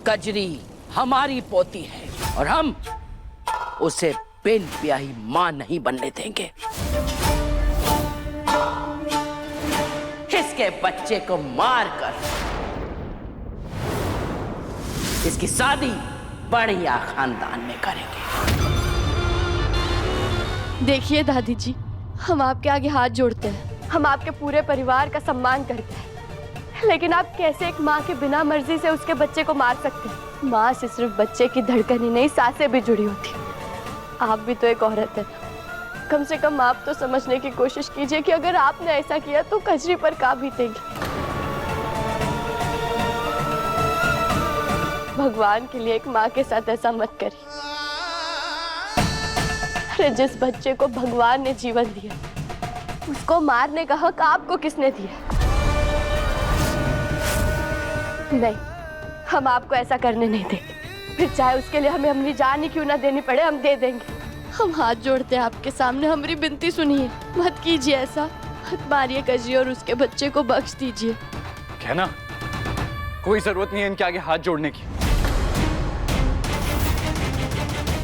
कजरी हमारी पोती है और हम उसे बिन ब्याही मां नहीं बनने देंगे। इसके बच्चे को मारकर इसकी शादी बढ़िया खानदान में करेंगे। देखिए दादी जी, हम आपके आगे हाथ जोड़ते हैं, हम आपके पूरे परिवार का सम्मान करते हैं, लेकिन आप कैसे एक माँ के बिना मर्जी से उसके बच्चे को मार सकते हैं? माँ से सिर्फ बच्चे की धड़कन ही नहीं, सांसें भी जुड़ी होती। आप भी तो एक औरत है, कम से कम आप तो समझने की कोशिश कीजिए कि अगर आपने ऐसा किया तो कजरी पर क्या बीतेगी। भगवान के लिए एक माँ के साथ ऐसा मत करिए। अरे जिस बच्चे को भगवान ने जीवन दिया, उसको मारने का हक आपको किसने दिया? नहीं, हम आपको ऐसा करने नहीं देंगे, फिर चाहे उसके लिए हमें अपनी जान ही क्यों ना देनी पड़े, हम दे देंगे। हम हाथ जोड़ते हैं आपके सामने, हमारी विनती सुनिए, मत कीजिए ऐसा, मत मारिए कजरी और उसके बच्चे को बख्श दीजिए। कहना कोई जरूरत नहीं है इनके आगे हाथ जोड़ने की।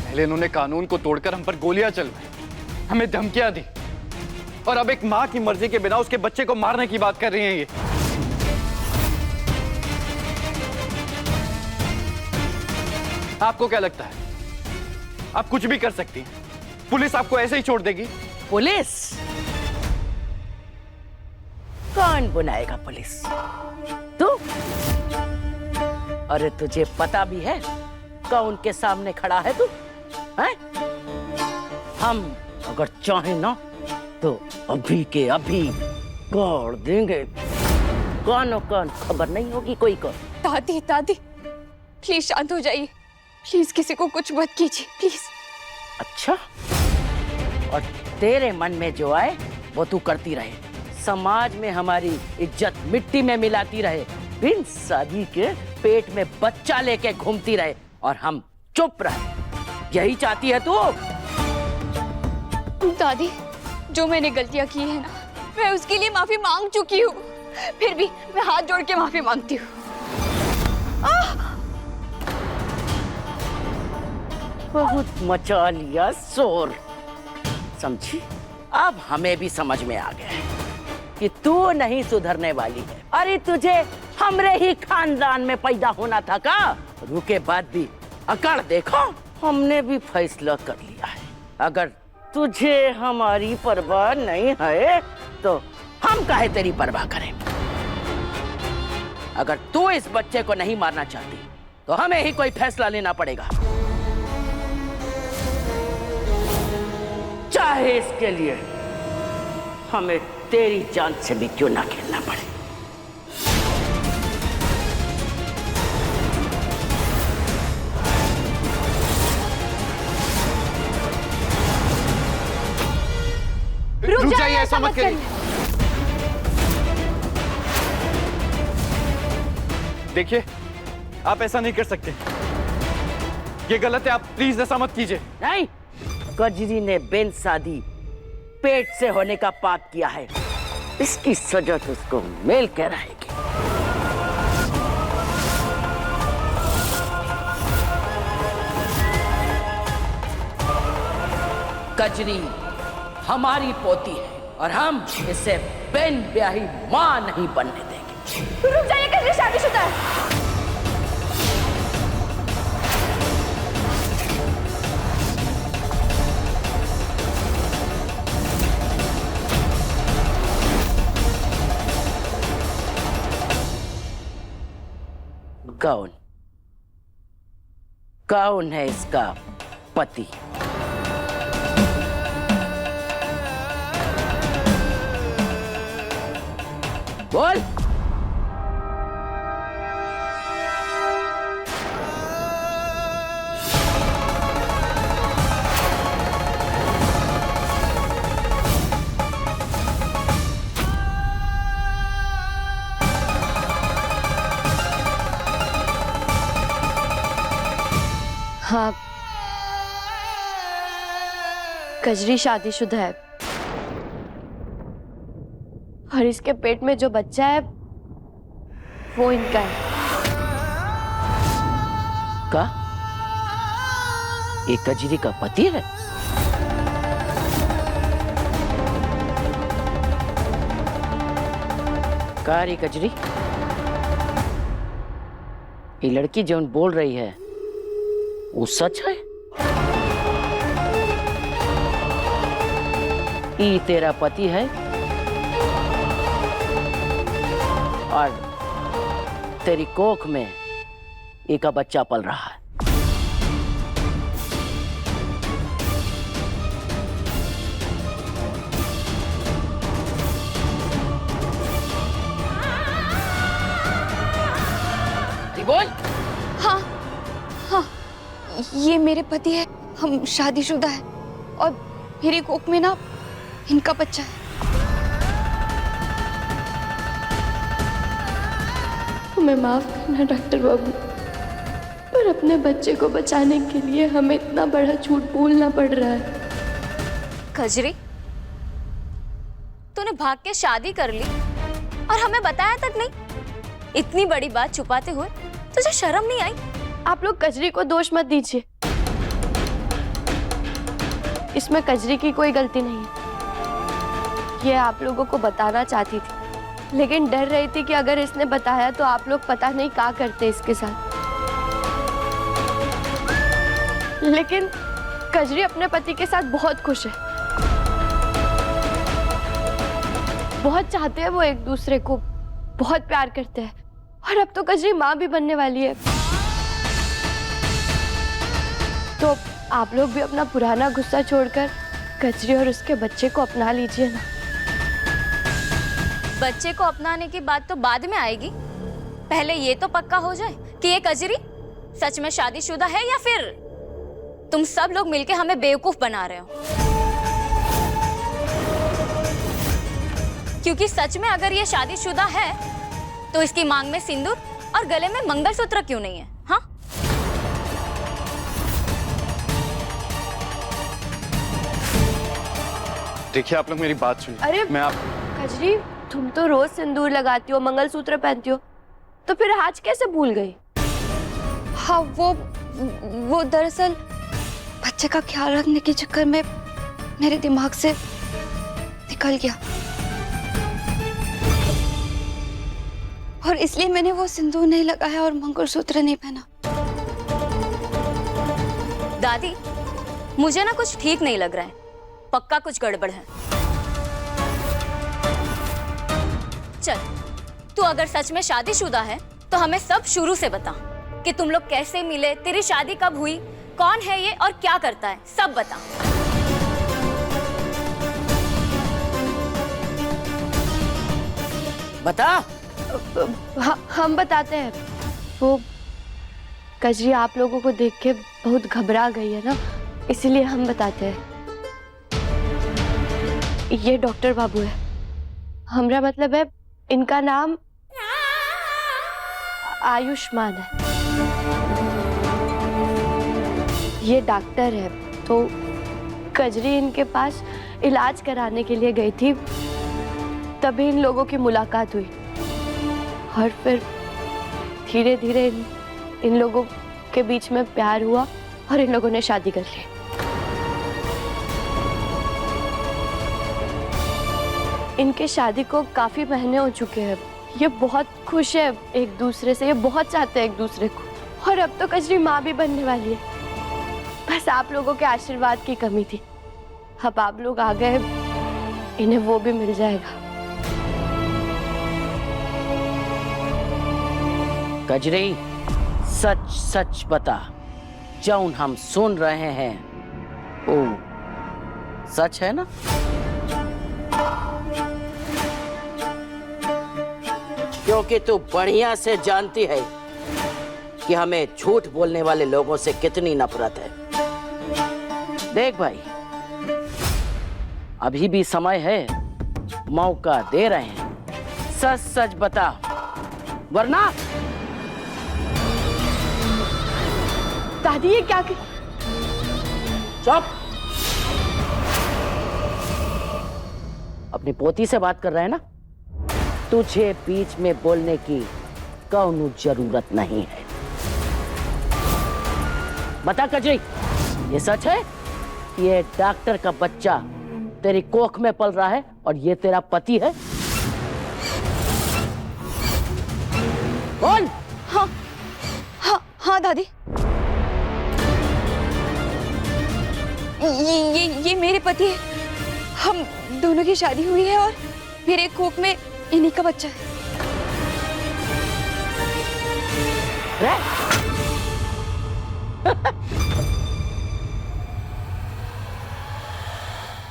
पहले इन्होंने कानून को तोड़कर हम पर गोलियां चलवाई, हमें धमकियां दी, और अब एक मां की मर्जी के बिना उसके बच्चे को मारने की बात कर रही हैं ये। आपको क्या लगता है आप कुछ भी कर सकती हैं? पुलिस आपको ऐसे ही छोड़ देगी? पुलिस? कौन बुलाएगा पुलिस? तू? अरे तुझे पता भी है कौन के सामने खड़ा है तू? हैं? हम अगर चाहें ना तो अभी के अभी गाड़ देंगे। कौन खबर नहीं होगी कोई को। दादी दादी प्लीज शांत हो जाइए, प्लीज किसी को कुछ मत कीजिए प्लीज। अच्छा, और तेरे मन में जो आए वो तू करती रहे, समाज में हमारी इज्जत मिट्टी में मिलाती रहे, बिन शादी के पेट में बच्चा लेके घूमती रहे और हम चुप रहे, यही चाहती है तू? दादी, जो मैंने गलतियां की है ना, मैं उसके लिए माफी मांग चुकी हूँ, फिर भी मैं हाथ जोड़ के माफी मांगती हूँ। बहुत मचा लिया शोर, समझी? अब हमें भी समझ में आ गया है कि तू नहीं सुधरने वाली है। अरे तुझे हमरे ही खानदान में पैदा होना था का? रुके बाद भी अकड़ देखो, हमने भी फैसला कर लिया है। अगर तुझे हमारी परवाह नहीं है तो हम काहे तेरी परवाह करें? अगर तू इस बच्चे को नहीं मारना चाहती तो हमें ही कोई फैसला लेना पड़ेगा, चाहे इसके लिए हमें तेरी जान से भी क्यों ना खेलना पड़े। रुक जाइए, ऐसा मत करिए। देखिए, आप ऐसा नहीं कर सकते, ये गलत है, आप प्लीज ऐसा मत कीजिए। नहीं, कजरी ने बिन शादी पेट से होने का पाप किया है, इसकी सजा तो उसको मिल के रहेगी। कजरी हमारी पोती है और हम इसे बिन ब्याही मां नहीं बनने देंगे। रुक जाइए, कजरी शादीशुदा है। कौन कौन है इसका पति? बोल। हाँ, कजरी शादीशुदा है, और इसके पेट में जो बच्चा है वो इनका है। का ये कजरी का पति है? का रे कजरी, ये लड़की जो बोल रही है वो सच है? ये तेरा पति है और तेरी कोख में एक बच्चा पल रहा है। बोल। हाँ हाँ, ये मेरे पति है, हम शादीशुदा है और मेरी कोख में ना इनका बच्चा है। हमें माफ करना डॉक्टर बाबू, पर अपने बच्चे को बचाने के लिए हमें इतना बड़ा झूठ बोलना पड़ रहा है। कजरी, तूने भाग के शादी कर ली और हमें बताया तक नहीं। इतनी बड़ी बात छुपाते हुए तुझे शर्म नहीं आई? आप लोग कजरी को दोष मत दीजिए, इसमें कजरी की कोई गलती नहीं है। ये आप लोगों को बताना चाहती थी, लेकिन डर रही थी कि अगर इसने बताया तो आप लोग पता नहीं क्या करते इसके साथ। लेकिन कजरी अपने पति के साथ बहुत खुश है, बहुत चाहते हैं वो एक दूसरे को, बहुत प्यार करते हैं और अब तो कजरी माँ भी बनने वाली है। तो आप लोग भी अपना पुराना गुस्सा छोड़कर कजरी और उसके बच्चे को अपना लीजिए ना। बच्चे को अपनाने की बात तो बाद में आएगी, पहले ये तो पक्का हो जाए कि ये कजरी सच में शादीशुदा है या फिर तुम सब लोग मिलके हमें बेवकूफ बना रहे हो। क्योंकि सच में अगर ये शादीशुदा है तो इसकी मांग में सिंदूर और गले में मंगलसूत्र क्यों नहीं है? हाँ, देखिए आप लोग मेरी बात सुनिए। अरे मैं आप कजरी, तुम तो रोज सिंदूर लगाती हो, मंगलसूत्र पहनती हो, तो फिर आज कैसे भूल गई? हाँ, वो दरअसल बच्चे का ख्याल रखने के चक्कर में मेरे दिमाग से निकल गया और इसलिए मैंने वो सिंदूर नहीं लगाया और मंगलसूत्र नहीं पहना। दादी, मुझे ना कुछ ठीक नहीं लग रहा है, पक्का कुछ गड़बड़ है। चल, तू अगर सच में शादीशुदा है तो हमें सब शुरू से बता कि तुम लोग कैसे मिले, तेरी शादी कब हुई, कौन है ये और क्या करता है, सब बता। बता। हम बताते हैं। वो कजरी आप लोगों को देख के बहुत घबरा गई है ना, इसलिए हम बताते हैं। ये डॉक्टर बाबू है, हमारा मतलब है इनका नाम आयुष्मान है। ये डॉक्टर है, तो कजरी इनके पास इलाज कराने के लिए गई थी, तभी इन लोगों की मुलाकात हुई और फिर धीरे धीरे इन लोगों के बीच में प्यार हुआ और इन लोगों ने शादी कर ली। इनके शादी को काफी महीने हो चुके हैं। ये बहुत खुश है एक दूसरे से, ये बहुत चाहते हैं एक दूसरे को और अब तो कजरी माँ भी बनने वाली है। बस आप लोगों के आशीर्वाद की कमी थी, अब आप लोग आ गए, इन्हें वो भी मिल जाएगा। कजरी, सच सच बता, जौन हम सुन रहे हैं वो सच है ना? क्योंकि तू बढ़िया से जानती है कि हमें झूठ बोलने वाले लोगों से कितनी नफरत है। देख भाई, अभी भी समय है, मौका दे रहे हैं, सच सच बता, वरना। दादी, ये क्या चुप। अपनी पोती से बात कर रहे हैं ना, तुझे बीच में बोलने की कौनो जरूरत नहीं है। बता कजरी, ये सच है? ये डॉक्टर का बच्चा तेरी कोख में पल रहा है और ये तेरा पति है? बोल। हाँ हाँ हाँ दादी, ये मेरे पति है। हम दोनों की शादी हुई है और मेरे कोख में इन्हीं का बच्चा है।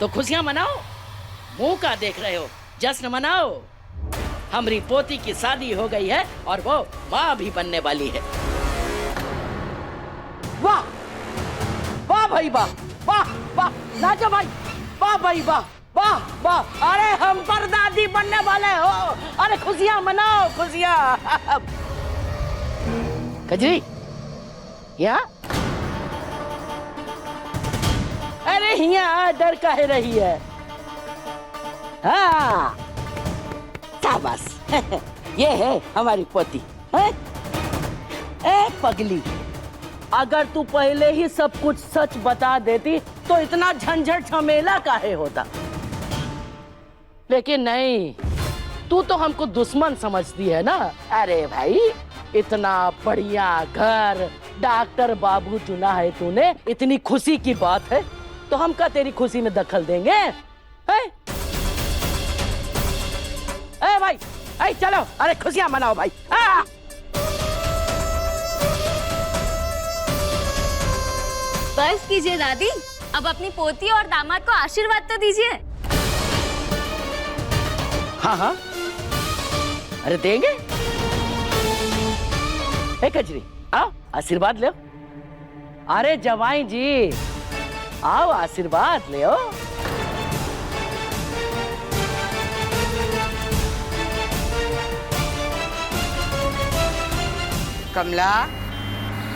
तो खुशियां मनाओ, मुंह का देख रहे हो? जश्न मनाओ, हमारी पोती की शादी हो गई है और वो माँ भी बनने वाली है। वाह वाह भाई वाह, वाह वाह राजा भाई, वाह भाई वाह, वाह वाह। अरे हम परदादी बनने वाले हो। अरे खुशियां मनाओ, खुशियां। कजरी, या अरे यहाँ डर काहे रही है? हाँ शाबाश। ये है हमारी पोती है? ए पगली, अगर तू पहले ही सब कुछ सच बता देती तो इतना झंझट झमेला काहे होता। लेकिन नहीं, तू तो हमको दुश्मन समझती है ना। अरे भाई, इतना बढ़िया घर डॉक्टर बाबू चुना है तूने, इतनी खुशी की बात है, तो हम का तेरी खुशी में दखल देंगे? है? ए भाई, ए चलो, अरे खुशियां मनाओ भाई। बस कीजिए दादी, अब अपनी पोती और दामाद को आशीर्वाद तो दीजिए। हाँ हाँ, अरे देंगे। ए कजरी, आओ आशीर्वाद ले। अरे जवाई जी, आओ आशीर्वाद ले। कमला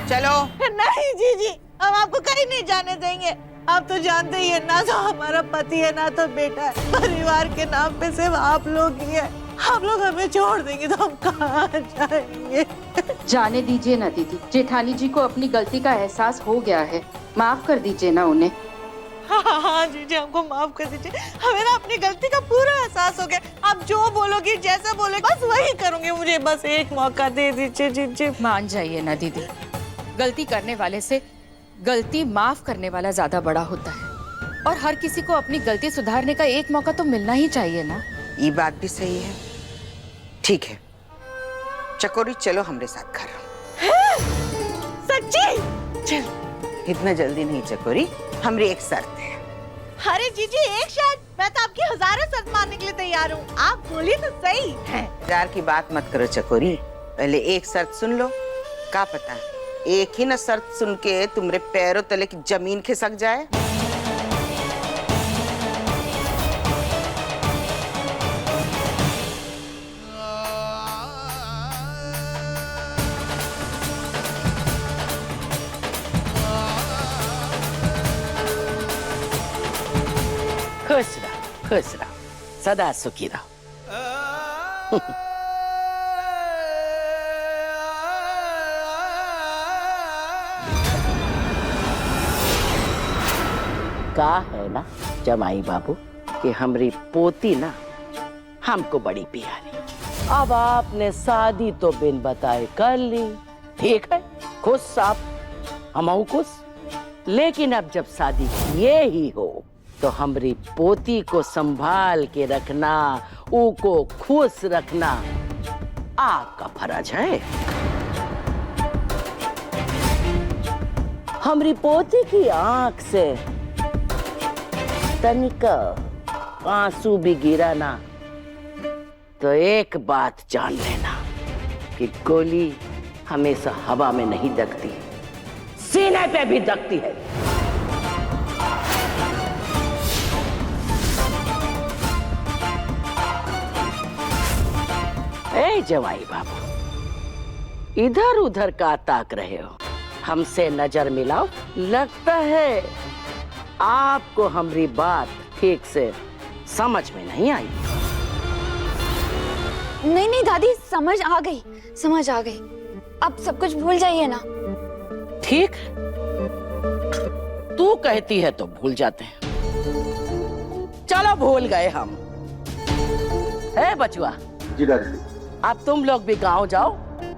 चलो। नहीं जीजी, हम आपको कहीं नहीं जाने देंगे। आप तो जानते ही है, ना तो हमारा पति है ना तो बेटा है। परिवार के नाम पे सिर्फ आप लोग ही है। आप लोग हमें छोड़ देंगे तो हम कहाँ जाएंगे? जाने दीजिए ना दीदी, जेठानी जी को अपनी गलती का एहसास हो गया है, माफ कर दीजिए ना उन्हें। हाँ हाँ जीजी, हमको माफ कर दीजिए। हमें ना अपनी गलती का पूरा एहसास हो गया। आप जो बोलोगी, जैसा बोलोगी, बस वही करूंगी। मुझे बस एक मौका दे दीजिए जीजी। मान जाइए ना दीदी, गलती करने वाले से गलती माफ करने वाला ज्यादा बड़ा होता है, और हर किसी को अपनी गलती सुधारने का एक मौका तो मिलना ही चाहिए ना। ये बात भी सही है। ठीक है चकोरी, चलो हमारे साथ घर। सच्ची? चल, इतना जल्दी नहीं चकोरी, हमारी एक शर्त है। अरे जीजी, एक शर्त? मैं तो आपकी हजारों शर्त मानने के लिए तैयार हूँ। आप बोलिए तो सही। हजार की बात मत करो चकोरी, पहले एक शर्त सुन लो। क्या पता एक ही ना शर्त सुन के तुम्हारे पैरों तले की जमीन खिसक जाए। खुश रहो, सदा सुखी रहो। का है ना जमाई बाबू कि हमारी पोती ना हमको बड़ी प्यारी। अब आपने शादी तो बिन बताए कर ली, ठीक है, खुश आप, हम खुश। लेकिन अब जब शादी ये ही हो तो हमारी पोती को संभाल के रखना, उको खुश रखना आपका फर्ज है। हमारी पोती की आंख से तनिका आंसू भी गिरा ना तो एक बात जान लेना कि गोली हमेशा हवा में नहीं दगती, सीने पे भी दगती है। ए जवाई बाबू, इधर उधर का ताक रहे हो, हमसे नजर मिलाओ। लगता है आपको हमारी बात ठीक से समझ में नहीं आई। नहीं नहीं दादी, समझ आ गई, समझ आ गई। अब सब कुछ भूल जाइए ना। ठीक, तू कहती है तो भूल जाते हैं। चलो भूल गए हम। है बचुआ? जी दादी। अब तुम लोग भी गांव जाओ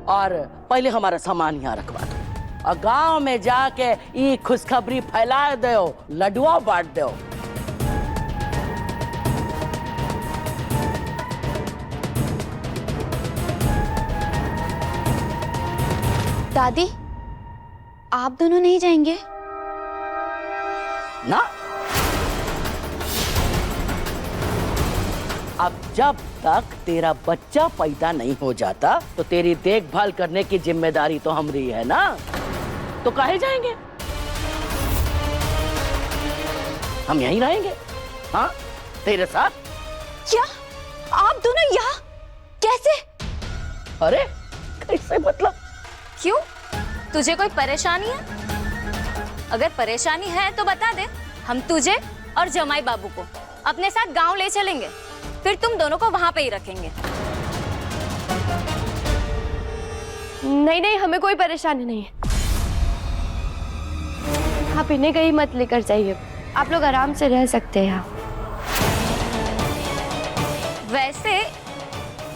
और पहले हमारा सामान यहाँ रखवा दो और गांव में जाके ये खुशखबरी फैला दो, लड्डुआ बांट दो। दादी, आप दोनों नहीं जाएंगे? ना, अब जब तक तेरा बच्चा पैदा नहीं हो जाता तो तेरी देखभाल करने की जिम्मेदारी तो हमारी है ना, तो काहे जाएंगे? हम यहीं रहेंगे, हाँ, तेरे साथ। क्या आप दोनों यहाँ? कैसे? अरे कैसे मतलब? क्यों, तुझे कोई परेशानी है? अगर परेशानी है तो बता दे, हम तुझे और जमाई बाबू को अपने साथ गांव ले चलेंगे, फिर तुम दोनों को वहां पे ही रखेंगे। नहीं नहीं, हमें कोई परेशानी नहीं है। आप इन्हें कहीं मत लेकर जाइए, आप लोग आराम से रह सकते हैं यहाँ। वैसे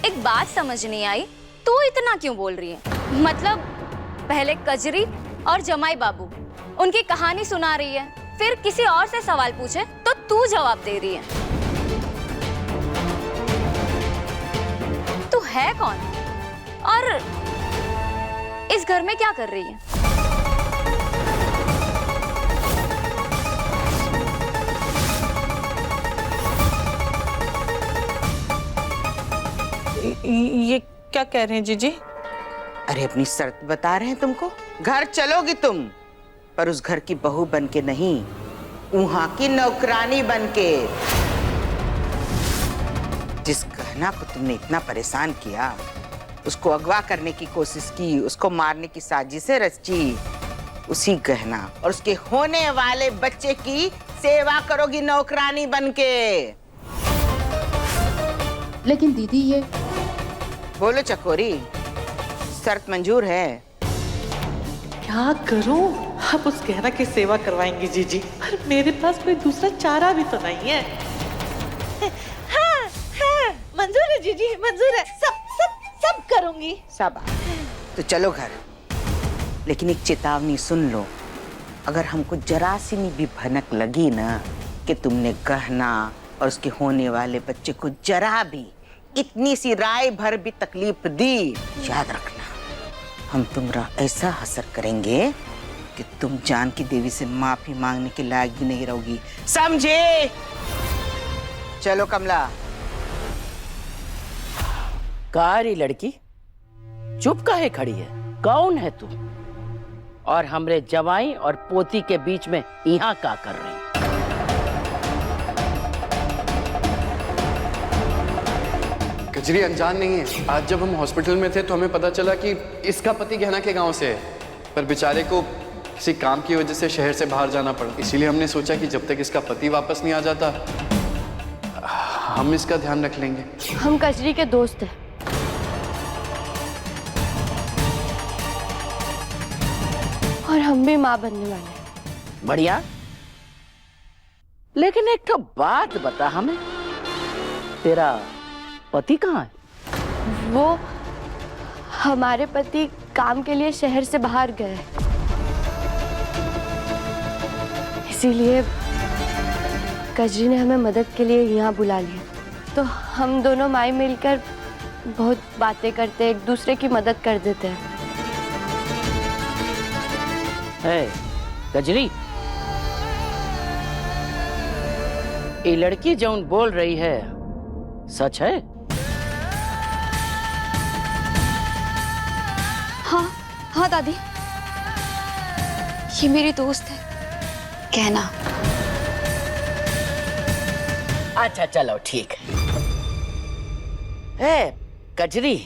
एक बात समझ नहीं आई, तू इतना क्यों बोल रही है? मतलब पहले कजरी और जमाई बाबू उनकी कहानी सुना रही है, फिर किसी और से सवाल पूछे तो तू जवाब दे रही है। तू है कौन और इस घर में क्या कर रही है? ये क्या कह रहे हैं जीजी? अरे अपनी शर्त बता रहे हैं तुमको। घर चलोगी तुम, पर उस घर की बहू बन के नहीं, वहां की नौकरानी बन के। जिस गहना को तुमने इतना परेशान किया, उसको अगवा करने की कोशिश की, उसको मारने की साजिशें रची, उसी गहना और उसके होने वाले बच्चे की सेवा करोगी नौकरानी बन के। लेकिन दीदी ये बोलो चकोरी, शर्त मंजूर है? क्या करूं? आप उस गहना की सेवा करवाएंगी जीजी, पर मेरे पास कोई दूसरा चारा भी तो नहीं है। हाँ, हाँ, मंजूर है जीजी, मंजूर है, सब सब सब करूंगी। सब। तो चलो घर, लेकिन एक चेतावनी सुन लो, अगर हमको जरा सी भी भनक लगी ना कि तुमने गहना और उसके होने वाले बच्चे को जरा भी, इतनी सी राय भर भी तकलीफ दी, याद रखना हम तुम्हारा ऐसा असर करेंगे कि तुम जानकी देवी से माफी मांगने के लायक भी नहीं रहोगी, समझे? चलो कमला। कारी लड़की चुप काहे खड़ी है? कौन है तू? और हमरे जवाई और पोती के बीच में यहाँ क्या कर रही? कजरी अनजान नहीं है। आज जब हम हॉस्पिटल में थे तो हमें पता चला कि इसका पति गहना के गांव से है, पर बेचारे को किसी काम की वजह से शहर से बाहर जाना पड़ा। इसीलिए हमने सोचा कि जब तक इसका पति वापस नहीं आ जाता, हम इसका ध्यान रख लेंगे। हम कजरी के दोस्त हैं। और हम भी माँ बनने वाले हैं। बढ़िया, लेकिन एक तो बात बता हमें, तेरा पति कहाँ है? वो हमारे पति काम के लिए शहर से बाहर गए, इसीलिए कजरी ने हमें मदद के लिए यहाँ बुला लिया। तो हम दोनों माई मिलकर बहुत बातें करते, एक दूसरे की मदद कर देते हैं। कजरी, ये लड़की जौन बोल रही है सच है? हाँ हाँ दादी, ये मेरी दोस्त है, कहना। अच्छा चलो ठीक है। कजरी,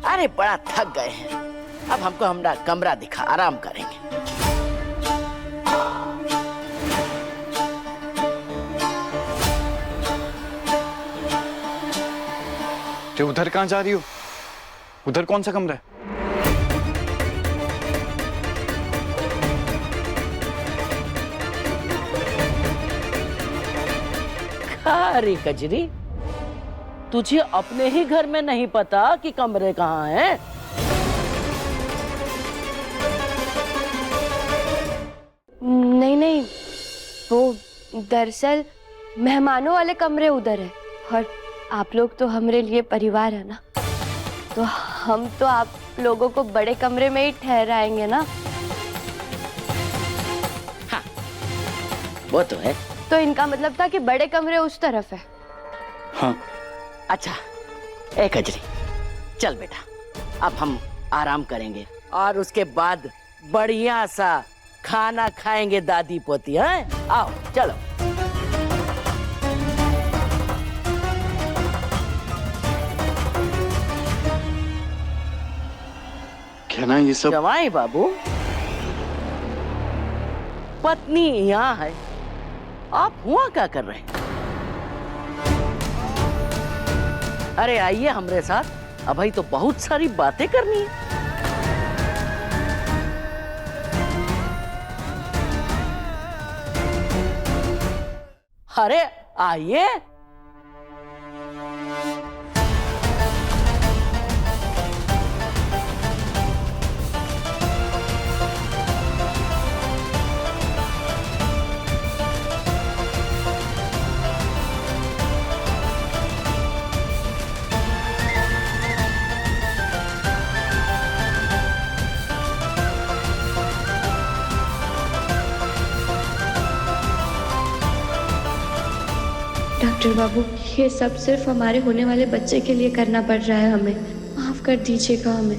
अरे बड़ा थक गए हैं, अब हमको हमारा कमरा दिखा, आराम करेंगे। तो उधर कहाँ जा रही हो? उधर कौन सा कमरा है? अरे कजरी, तुझे अपने ही घर में नहीं पता कि कमरे कहाँ हैं? नहीं नहीं, वो दरअसल मेहमानों वाले कमरे उधर है, और आप लोग तो हमारे लिए परिवार है ना, तो हम तो आप लोगों को बड़े कमरे में ही ठहराएंगे ना। हाँ, वो तो है। तो इनका मतलब था कि बड़े कमरे उस तरफ है। हाँ। अच्छा, ए कजरी, चल बेटा, अब हम आराम करेंगे और उसके बाद बढ़िया सा खाना खाएंगे दादी पोती। हैं? आओ चलो। क्या ना ये सब? जवाई बाबू, पत्नी यहाँ है, आप हुआ क्या कर रहे हैं? अरे आइए हमरे साथ, अभी तो बहुत सारी बातें करनी है। अरे आइए। डॉक्टर बाबू, ये सब सिर्फ हमारे होने वाले बच्चे के लिए करना पड़ रहा है हमें, माफ कर दीजिएगा हमें।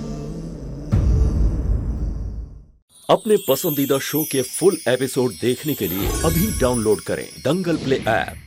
अपने पसंदीदा शो के फुल एपिसोड देखने के लिए अभी डाउनलोड करें दंगल प्ले ऐप।